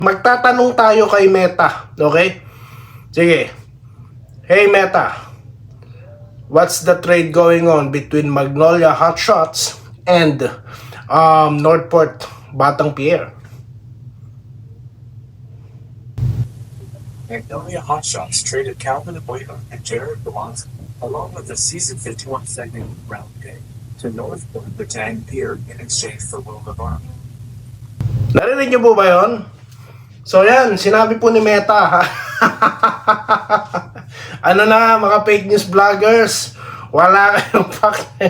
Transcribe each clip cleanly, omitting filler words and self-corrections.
Magtatanong tayo kay Meta, okay? Sige. Hey Meta, what's the trade going on between Magnolia Hotshots and Northport Batang Pier? Magnolia Hotshots traded Calvin Abueva and Jared Gallant along with the season 51 second round pick to Northport Batang Pier in exchange for Will Navarro. Narinig niyo po ba yun? So yan, sinabi po ni Meta. Ano na mga fake news vloggers? Wala kayong pake.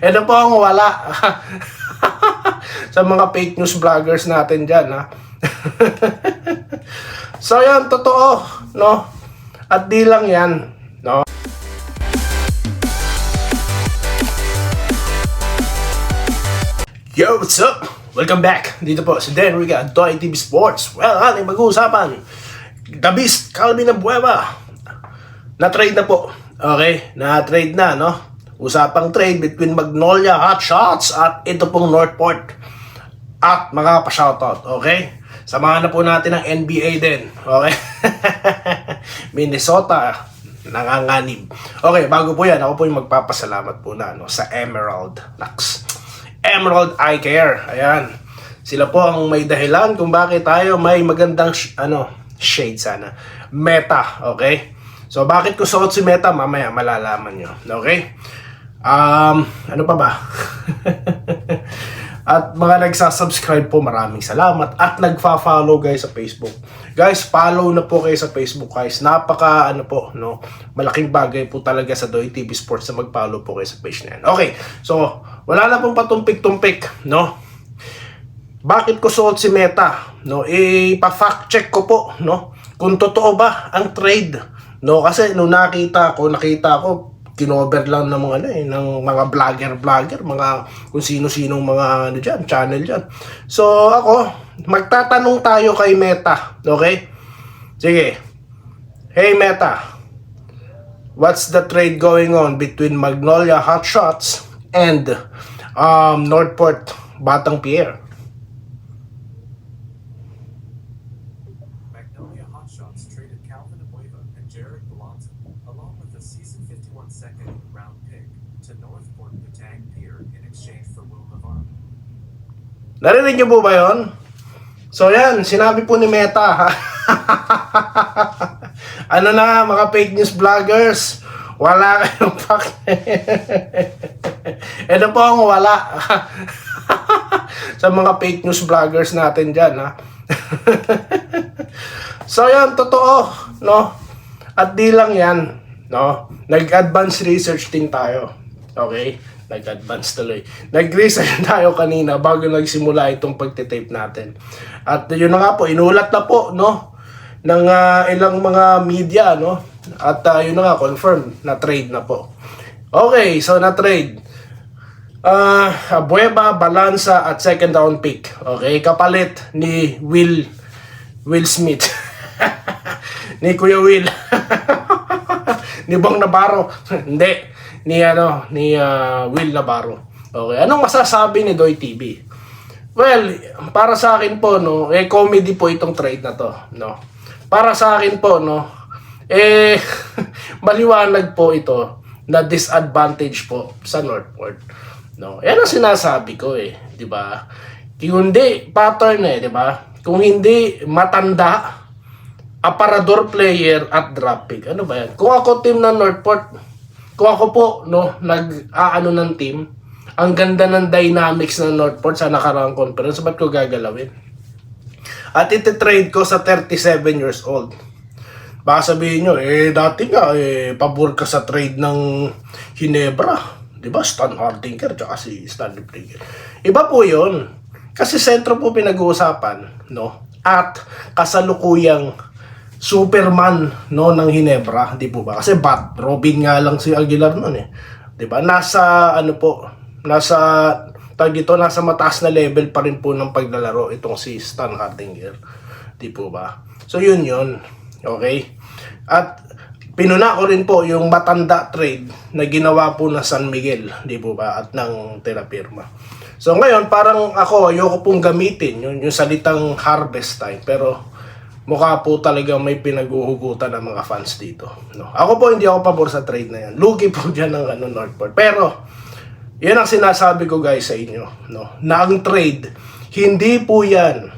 Ito po ang wala. Sa mga fake news vloggers natin dyan, ha? So yan, totoo, no? At di lang yan, no? Yo, what's up? Welcome back. Dito po si Dan Riga, Doy TV Sports. Well, ating mag-uusapan, The Beast, Calvin Abueva. Na-trade na po. Okay, na-trade na, no? Usapang trade between Magnolia Hotshots at ito pong Northport. At mga pa-shoutout, okay? Samahan na po natin ang NBA din, okay? Minnesota, nanganganib. Okay, bago po yan, ako po yung magpapasalamat po na, no, sa Emerald Lux. Emerald Eye Care, ayan. Sila po ang may dahilan kung bakit tayo may magandang shade sana. Meta, okay? So bakit ko suot si Meta, mamaya malalaman nyo, okay? Ano pa ba? At mga nagsasubscribe po, maraming salamat. At nagfa-follow guys sa Facebook. Guys, follow na po kayo sa Facebook guys. Napaka malaking bagay po talaga sa Doy TV Sports na mag-follow po kayo sa page na yan. Okay, so wala na pong patumpik-tumpik, no? Bakit ko suot si Meta? No, pa-fact check ko po, no? Kung totoo ba ang trade, no? Kasi nung nakita ko kinover lang ng mga ng mga vlogger, mga kung sino-sinong mga diyan, channel diyan. So ako, magtatanong tayo kay Meta, okay? Sige. Hey Meta, what's the trade going on between Magnolia Hotshots and Northport Batang Pier? Magnolia Hotshots traded Calvin Abueva and Jared Gallant along with the season 51 second round pick to Northport Batang Pier in exchange for Will Navarro. Narinig niyo po ba yun? So yan, sinabi po ni Meta. Ano na mga fake news vloggers? Wala kayong pake. Ito po ang wala. Sa mga fake news vloggers natin dyan, ha? So yan, totoo, no? At di lang yan, no? Nag-advance research din tayo. Okay? Nag-advance tuloy. Nag-research tayo kanina bago nagsimula itong pagtitape natin. At yun na nga po, inulat na po, no? Ng ilang mga media, no? At yun na nga, confirm na trade na po. Okay, so na-trade. Abueva, Balanza at second round pick. Okay, kapalit ni Will Smith. Ni Kuya Will. Ni Bong Navarro. Hindi, ni Will Navarro. Okay, anong masasabi ni Doy TV? Well, para sa akin po, no, comedy po itong trade na to, no. Para sa akin po, no, maliwanag po ito na disadvantage po sa Northport. No, yan ang sinasabi ko, di ba? Kung hindi pattern, di ba? Kung hindi matanda, aparador player at drop pick. Ano ba yan? Kung ako team ng Northport, kung ako po, no, nag-aano ng team, ang ganda ng dynamics ng Northport sa nakaraang conference, ba't ko gagalawin? At iti-trade ko sa 37 years old. Baka sabihin nyo, dati nga, pabor ka sa trade ng Ginebra. Diba? Stan Hardinger, tsaka si Stanley Bridger. Iba po yun. Kasi sentro po pinag-uusapan, no? At kasalukuyang Superman, no, ng Ginebra, di po ba? Kasi Robin nga lang si Aguilar nun, di ba? Nasa mataas na level pa rin po ng paglalaro itong si Stan Hardinger, di po ba? So yun. Okay? At pinuna ko rin po yung matanda trade na ginawa po na San Miguel, di po ba? At ng Terapirma. So ngayon, parang ako, ayoko pong gamitin yung salitang harvest time. Pero mukha po talaga may pinaghuhugutan ng mga fans dito. No? Ako po, hindi ako pabor sa trade na yan. Lugi po dyan ng Northport. Pero, yan ang sinasabi ko guys sa inyo. No? Na ang trade, hindi po yan.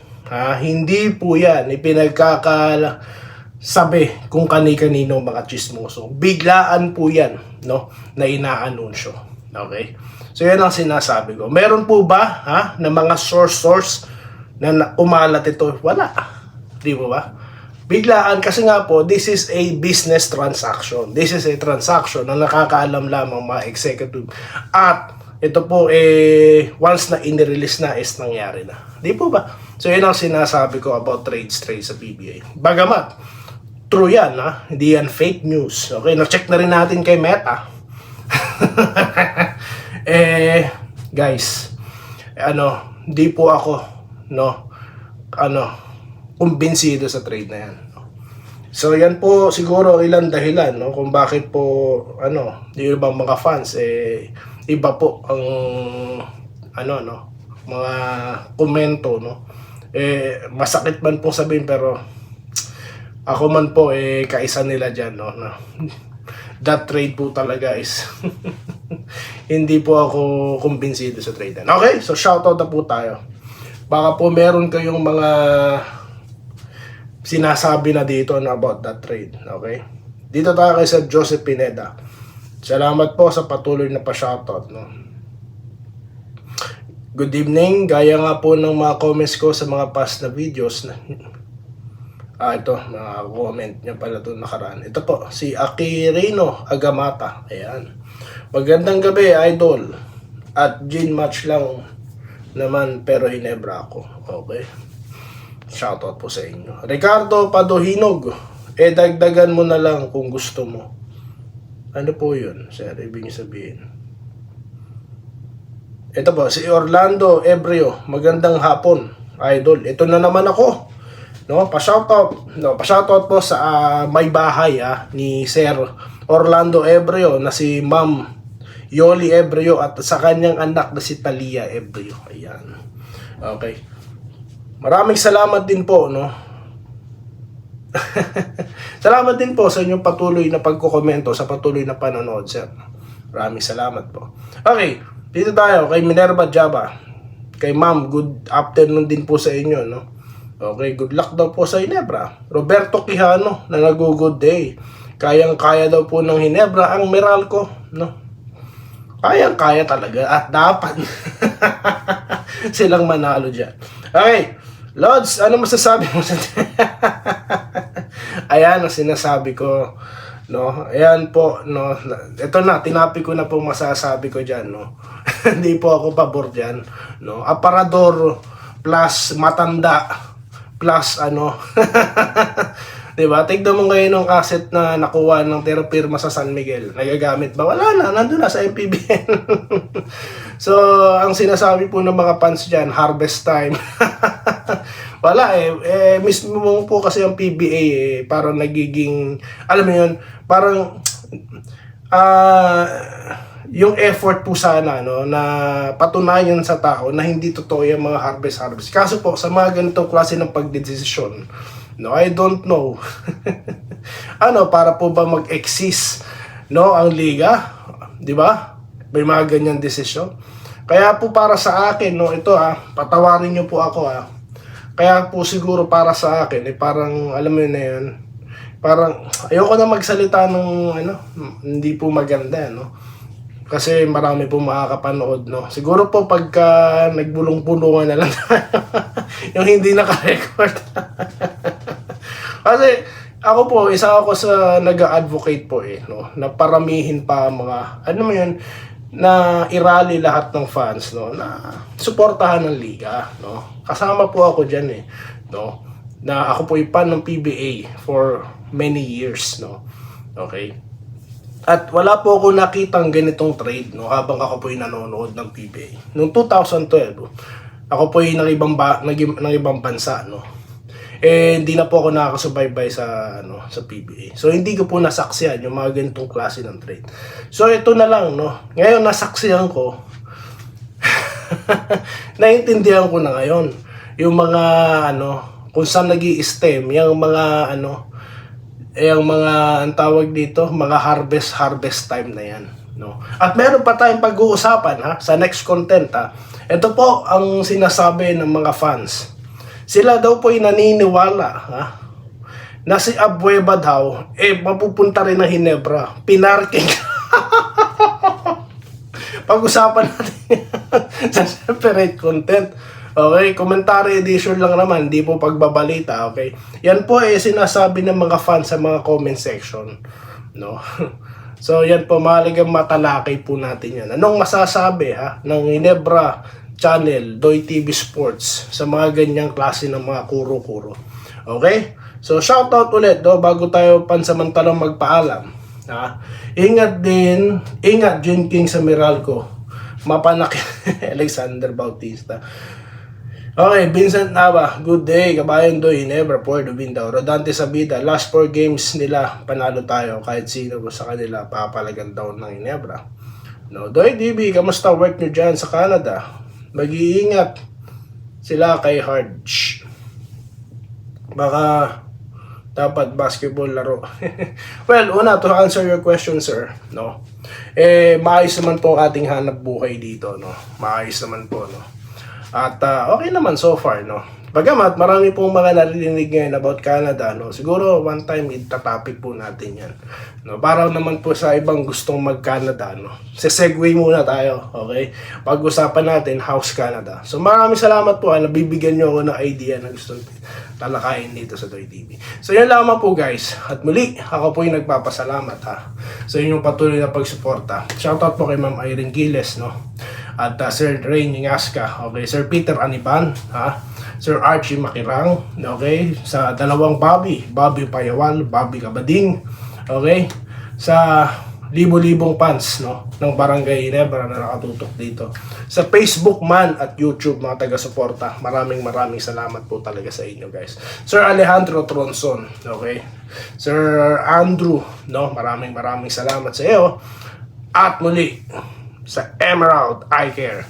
Hindi po yan ipinagkakasabi kung kani-kanino mga chismoso. Biglaan po yan, no? Na inaanunsyo. Okay? So yan ang sinasabi ko. Meron po ba na mga source na umalat ito? Wala. Di ba ba? Biglaan kasi nga po, this is a business transaction. This is a transaction na nakakaalam lamang mga executive. At ito po once na in-release na is nangyari na. Di po ba? So yan ang sinasabi ko about trade sa PBA. Bagamat, true yan Hindi yan fake news. Okay, na-check na rin natin kay Meta. Guys, hindi po ako, kumbinsido sa trade na yan. So, yan po siguro ilang dahilan, kung bakit po, yung ibang mga fans, iba po ang, mga komento, masakit man po sabihin, pero, ako man po, kaisa nila dyan, that trade po talaga is hindi po ako kumbinsido sa trade. Okay, so shoutout na po tayo. Baka po meron kayong mga sinasabi na dito about that trade. Okay? Dito tayo kay Sir Joseph Pineda. Salamat po sa patuloy na pa-shoutout. Good evening. Gaya nga po ng mga comments ko sa mga past na videos na ito, mga comment niya pala ito nakaraan. Ito po, si Akirino Agamata. Ayan. Magandang gabi, idol. At gin match lang naman, pero Hinebra ako. Okay. Shoutout po sa inyo. Ricardo Padohinog. Dagdagan mo na lang kung gusto mo. Ano po yun, sir? Ibig sabihin. Ito po, si Orlando Ebreo. Magandang hapon, idol. Ito na naman ako. Pa-shoutout po sa may bahay ni Sir Orlando Ebreo na si Ma'am Yoli Ebreo at sa kanyang anak na si Talia Ebreo. Ayan. Okay. Maraming salamat din po, Salamat din po sa inyong patuloy na pagkokomento, sa patuloy na panonood, sir. Maraming salamat po. Okay, dito tayo kay Minerva Java. Kay Ma'am, good afternoon din po sa inyo, Okay, good luck daw po sa Hinebra. Roberto Quijano na nag-good day. Kayang-kaya daw po ng Hinebra ang Meralco, Kayang-kaya talaga at dapat silang manalo dyan. Okay, Lods, ano masasabi mo sa Ayan ang sinasabi ko, Ayan po, Ito na, tinapi ko na po masasabi ko dyan, Hindi po ako pabor dyan, Aparador plus matanda plus diba? Tignan mo ngayon ng cassette na nakuha ng pirma sa San Miguel. Nagagamit ba? Wala na, nandun na sa MPBN. So, ang sinasabi po ng mga fans dyan, harvest time. Wala mismo po kasi ang PBA parang nagiging, alam mo yun, parang yung effort po sana na patunayan sa tao na hindi totoo yung mga harvest. Kaso po sa mga ganitong klase ng pagdedesisyon, I don't know. Para po ba mag-exist ang liga, 'di ba? May mga ganyan desisyon. Kaya po para sa akin, ito patawarin niyo po ako Kaya po siguro para sa akin parang alam mo na 'yun. Parang ayoko na magsalita ng hindi po maganda, Kasi marami po makakapanood, Siguro po pagka nagbulong-bulungan na lang yung hindi naka-record. Kasi ako po, isa ako sa nag-advocate po na paramihin pa mga, na irali lahat ng fans, na suportahan ng liga, Kasama po ako dyan, na ako po fan ng PBA for many years, Okay? At wala po ako nakitang ganitong trade habang ako po nanonood ng PBA. Noong 2012, ako po ng ibang bansa, hindi na po ako nakakasubaybay sa PBA. So hindi ko po nasaksihan yung mga ganitong klase ng trade. So ito na lang, Ngayon nasaksihan ko Naiintindihan ko na ngayon yung mga kung saan nag-i-stem yung mga yung mga ang tawag dito, mga harvest time na yan, no. At meron pa tayong pag-uusapan sa next content Ito po ang sinasabi ng mga fans. Sila daw po ay naniniwala na si Abueva daw mapupunta rin ng Hinebra. Pinarking. Pag-usapan natin sa separate content. Okay, commentary edition lang naman, hindi po pagbabalita, okay? Yan po sinasabi ng mga fans sa mga comment section, no? So, yan po, mahalagang matalakay po natin yan. Anong masasabi ng Hinebra Channel, Doy TV Sports sa mga ganyang klase ng mga kuro-kuro? Okay? So, shoutout ulit, bago tayo pansamantalang magpaalam. Ingat din King sa Meralco, Mapanak Alexander Bautista. Okay, Vincent Nava, good day, kabayan Doy, never for the win daw. Rodante Sabida, last 4 games nila, panalo tayo, kahit sino sa kanila, papalagan daw ng Hinebra. No, Doy DB, kamusta work nyo dyan sa Canada? Mag-iingat sila kay Hardge. Baka dapat basketball laro. Well, una, to answer your question, sir, no? Maayos naman po ang ating hanap buhay dito, no? Maayos naman po, no? At okay naman so far, no? Bagamat marami pong mga narinig ngayon about Canada, no? Siguro one time itatopic po natin yan, no? Para naman po sa ibang gustong mag-Canada, no? Segue muna tayo, okay? Pag-usapan natin House Canada. So maraming salamat po, nabibigyan nyo ako ng idea na gusto talakayin dito sa Doy TV. So yan lamang po, guys. At muli, ako po yung nagpapasalamat sa inyong patuloy na pagsuporta. Shoutout po kay Ma'am Irene Giles, no? At Sir Rain Ingasca, okay? Sir Peter Aniban, Sir Archie Makirang, okay? Sa dalawang Bobby Payawal, Bobby Kabading, okay? Sa libo-libong fans, no? Ng Barangay Hinebra na nakatutok dito. Sa Facebook man at YouTube, mga taga-suporta, maraming salamat po talaga sa inyo, guys. Sir Alejandro Tronson, okay? Sir Andrew, no? Maraming salamat sa iyo. At muli, sa Emerald Eye Care.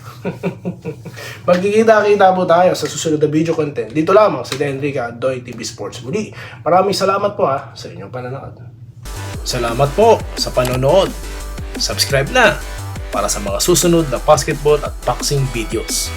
Magkikita-kita po tayo sa susunod na video content. Dito lamang si Denrica, Doy TV Sports. Muli, maraming salamat po sa inyong panonood. Salamat po sa panonood. Subscribe na para sa mga susunod na basketball at boxing videos.